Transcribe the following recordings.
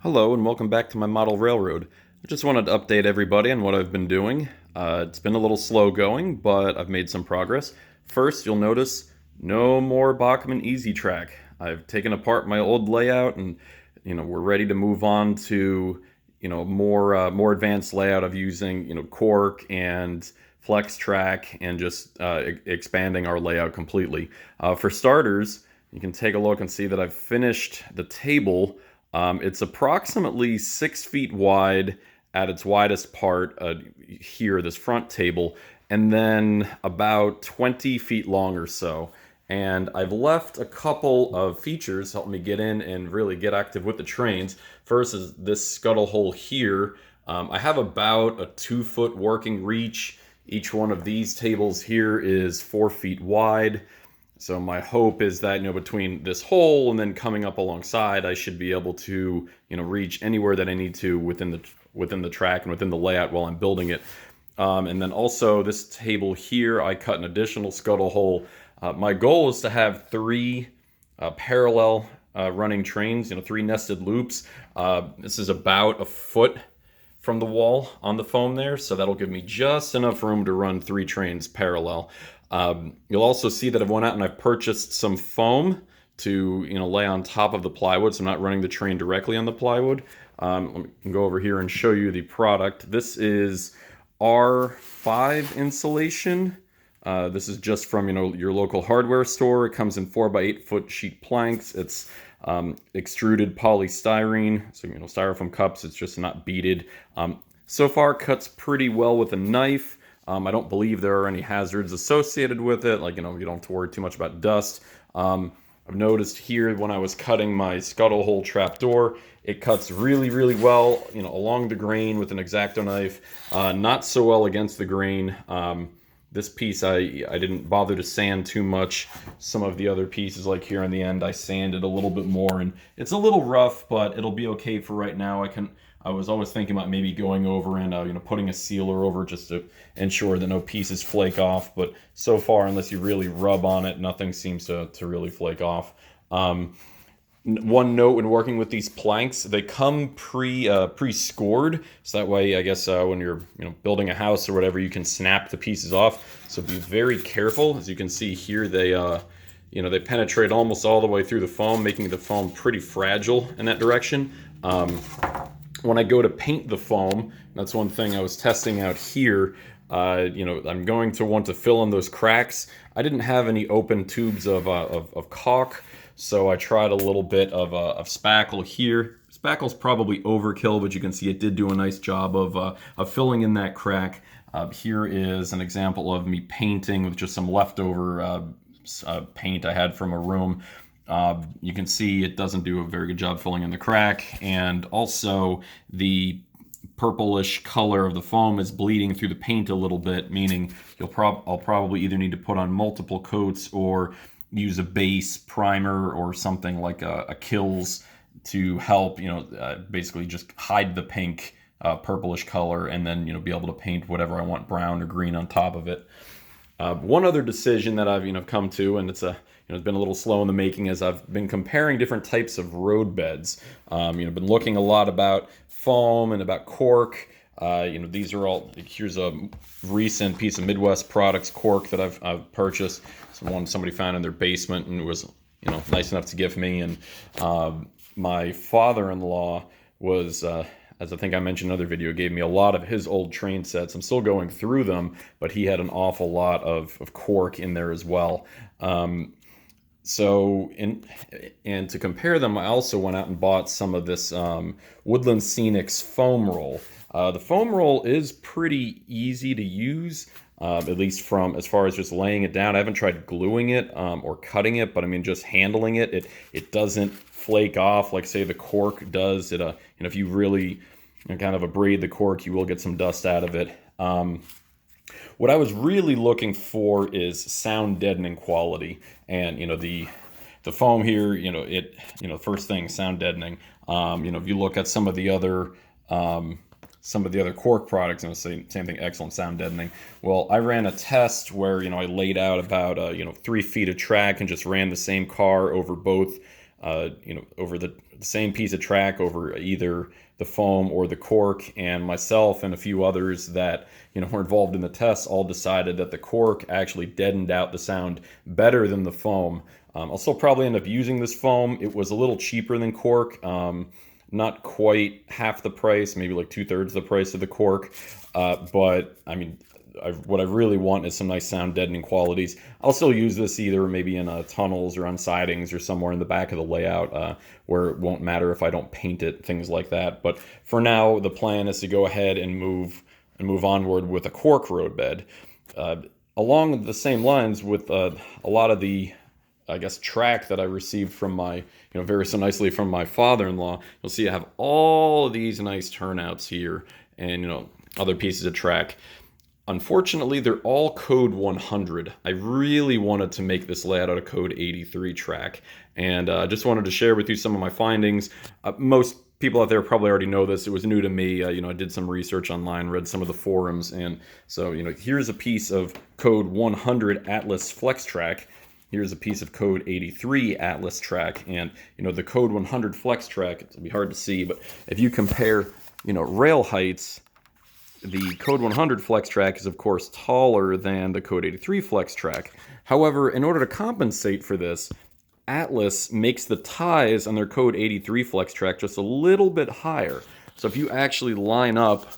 Hello and welcome back to my model railroad. I just wanted to update everybody on what I've been doing. It's been a little slow going, but I've made some progress. First, you'll notice no more Bachmann Easy Track. I've taken apart my old layout and we're ready to move on to more advanced layout of using cork and flex track and just expanding our layout completely. For starters, you can take a look and see that I've finished the table. It's approximately 6 feet wide at its widest part here, this front table, and then about 20 feet long or so. And I've left a couple of features help me get in and really get active with the trains. First is this scuttle hole here. I have about a 2-foot working reach. Each one of these tables here is 4 feet wide. So my hope is that, between this hole and then coming up alongside, I should be able to, reach anywhere that I need to within the track and within the layout while I'm building it. And then also this table here, I cut an additional scuttle hole. My goal is to have 3 parallel running trains, 3 nested loops. This is about a foot from the wall on the foam there, so that'll give me just enough room to run 3 trains parallel. You'll also see that I've went out and I've purchased some foam to lay on top of the plywood, so I'm not running the train directly on the plywood. Let me go over here and show you the product. This is R5 insulation. This is just from your local hardware store. It comes in 4x8 foot sheet planks. It's extruded polystyrene, so styrofoam cups. It's just not beaded. So far, cuts pretty well with a knife. I don't believe there are any hazards associated with it, like, you don't have to worry too much about dust. I've noticed here when I was cutting my scuttle hole trapdoor, it cuts really, really well, along the grain with an X-Acto knife, not so well against the grain. This piece, I didn't bother to sand too much. Some of the other pieces, like here on the end, I sanded a little bit more, and it's a little rough, but it'll be okay for right now. I was always thinking about maybe going over and putting a sealer over just to ensure that no pieces flake off. But so far, unless you really rub on it, nothing seems to really flake off. One note when working with these planks, they come pre-scored, so that way, I guess, when you're building a house or whatever, you can snap the pieces off. So be very careful. As you can see here, they they penetrate almost all the way through the foam, making the foam pretty fragile in that direction. When I go to paint the foam, that's one thing I was testing out here. I'm going to want to fill in those cracks. I didn't have any open tubes of caulk, so I tried a little bit of spackle here. Spackle's probably overkill, but you can see it did do a nice job of filling in that crack. Here is an example of me painting with just some leftover paint I had from a room. You can see it doesn't do a very good job filling in the crack, and also the purplish color of the foam is bleeding through the paint a little bit, meaning I'll probably either need to put on multiple coats or use a base primer or something like a Kills to help basically just hide the pink purplish color, and then be able to paint whatever I want, brown or green, on top of it. One other decision that I've come to, and it's been a little slow in the making, as I've been comparing different types of road beds. Been looking a lot about foam and about cork. These are all. Here's a recent piece of Midwest Products cork that I've purchased. It's one somebody found in their basement and was nice enough to give me. And my father-in-law was. As I think I mentioned in another video, gave me a lot of his old train sets. I'm still going through them, but he had an awful lot of cork in there as well. And to compare them, I also went out and bought some of this Woodland Scenics foam roll. The foam roll is pretty easy to use, at least from as far as just laying it down. I haven't tried gluing it or cutting it, but just handling it. It doesn't flake off like, say, the cork does. If you really kind of abrade the cork, you will get some dust out of it. What I was really looking for is sound deadening quality, and the foam here, first thing, sound deadening. If you look at some of the other cork products, same thing, excellent sound deadening. Well, I ran a test where I laid out about 3 feet of track and just ran the same car over both over the same piece of track over either the foam or the cork, and myself and a few others that were involved in the tests all decided that the cork actually deadened out the sound better than the foam. I'll still probably end up using this foam. It was a little cheaper than cork, not quite half the price, maybe like 2/3 the price of the cork, but I mean, what I really want is some nice sound deadening qualities. I'll still use this either maybe in tunnels or on sidings or somewhere in the back of the layout where it won't matter if I don't paint it, things like that. But for now, the plan is to go ahead and move onward with a cork roadbed. Along the same lines with a lot of the, I guess, track that I received from my, very so nicely from my father-in-law. You'll see I have all of these nice turnouts here and, other pieces of track. Unfortunately, they're all code 100. I really wanted to make this layout out of code 83 track, and I just wanted to share with you some of my findings. Most people out there probably already know this. It was new to me. I did some research online, read some of the forums, and so, here's a piece of code 100 Atlas Flex track. Here's a piece of code 83 Atlas track, and the code 100 Flex track, it'll be hard to see, but if you compare, rail heights, the code 100 Flex track is of course taller than the code 83 Flex track. However, in order to compensate for this, Atlas makes the ties on their code 83 Flex track just a little bit higher. So if you actually line up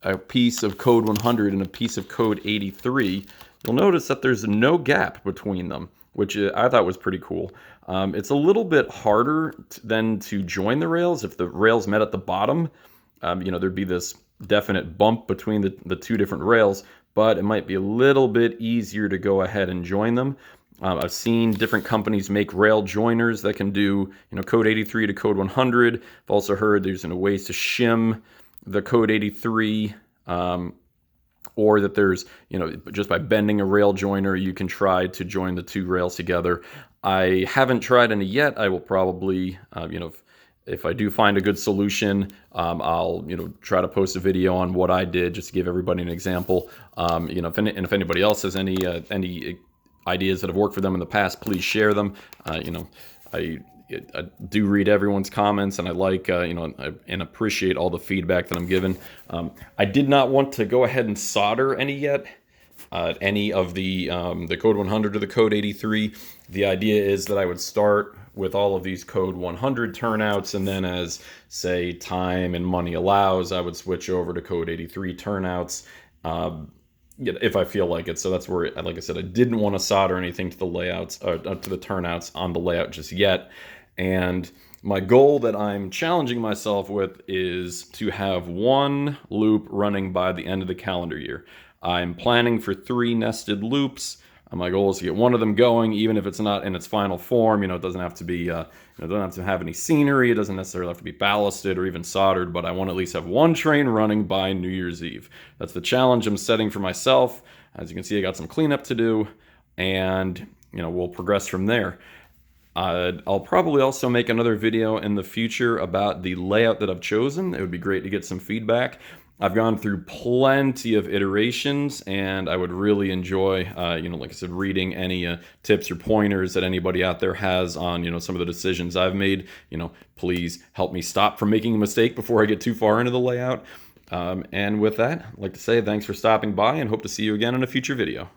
a piece of code 100 and a piece of code 83, you'll notice that there's no gap between them, which I thought was pretty cool. It's a little bit harder than to join the rails. If the rails met at the bottom, there'd be this definite bump between the two different rails, but it might be a little bit easier to go ahead and join them. I've seen different companies make rail joiners that can do, code 83 to code 100. I've also heard there's ways to shim the code 83, or that there's, just by bending a rail joiner, you can try to join the two rails together. I haven't tried any yet. I will probably, if I do find a good solution, I'll try to post a video on what I did just to give everybody an example. If anybody else has any ideas that have worked for them in the past, please share them. I do read everyone's comments, and I like and appreciate all the feedback that I'm given. I did not want to go ahead and solder any yet. Any of the code 100 or the code 83. The idea is that I would start with all of these code 100 turnouts, and then as, say, time and money allows, I would switch over to code 83 turnouts if I feel like it. So that's where, like I said, I didn't want to solder anything to the layouts, to the turnouts on the layout just yet. And my goal that I'm challenging myself with is to have one loop running by the end of the calendar year. I'm planning for 3 nested loops. My goal is to get one of them going, even if it's not in its final form. It doesn't have to be, it doesn't have to have any scenery. It doesn't necessarily have to be ballasted or even soldered, but I want to at least have one train running by New Year's Eve. That's the challenge I'm setting for myself. As you can see, I got some cleanup to do, and we'll progress from there. I'll probably also make another video in the future about the layout that I've chosen. It would be great to get some feedback. I've gone through plenty of iterations, and I would really enjoy, like I said, reading any tips or pointers that anybody out there has on, some of the decisions I've made. Please help me stop from making a mistake before I get too far into the layout. And with that, I'd like to say thanks for stopping by, and hope to see you again in a future video.